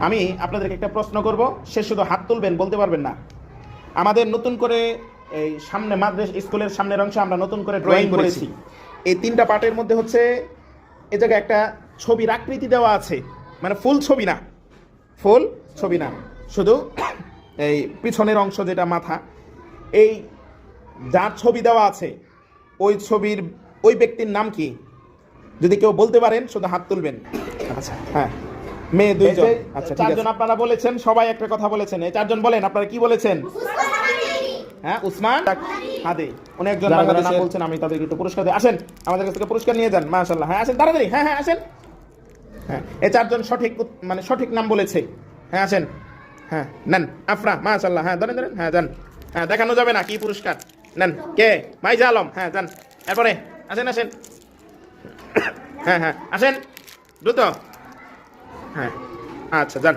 আমি আপনাদেরকে একটা প্রশ্ন করব, সে শুধু হাত তুলবেন, বলতে পারবেন না। আমাদের নতুন করে এই সামনে মাদ্রাসা স্কুলের সামনের অংশে আমরা নতুন করে ড্রয়িং করেছি। এই তিনটা পার্টের মধ্যে হচ্ছে এ জায়গায় একটা ছবির আকৃতি দেওয়া আছে, মানে ফুল ছবি না, ফুল ছবি না, শুধু এই পিছনের অংশ যেটা মাথা, এই যার ছবি দেওয়া আছে ওই ছবির ওই ব্যক্তির নাম কি? যদি কেউ বলতে পারেন শুধু হাত তুলবেন। আচ্ছা, হ্যাঁ, মেয়ে দুইজন। আচ্ছা, চারজন আপনারা বলেছেন, সবাই একটা কথা বলেছেন। এই চারজন বলেন আপনারা কি বলেছেন? হ্যাঁ, উসমান হাদি, উনি একজন বাংলাদেশের নাম বলছেন, আমি তাদেরকে একটু পুরস্কার দিই। আসেন, আমাদের কাছ থেকে পুরস্কার নিয়ে যান। মাশাআল্লাহ, হ্যাঁ আসেন তাড়াতাড়ি, হ্যাঁ হ্যাঁ আসেন। হ্যাঁ, এই চারজন সঠিক মানে সঠিক নাম বলেছে। হ্যাঁ আসেন, হ্যাঁ নেন। আফরা, মাশাআল্লাহ, হ্যাঁ ধরেন ধরেন, হ্যাঁ যান। হ্যাঁ, দেখানো যাবে না কি পুরস্কার নেন। কে? মাইজা আলম, হ্যাঁ যান। এরপরে আসেন আসেন, হ্যাঁ হ্যাঁ আসেন দ্রুত। হ্যাঁ আচ্ছা যান।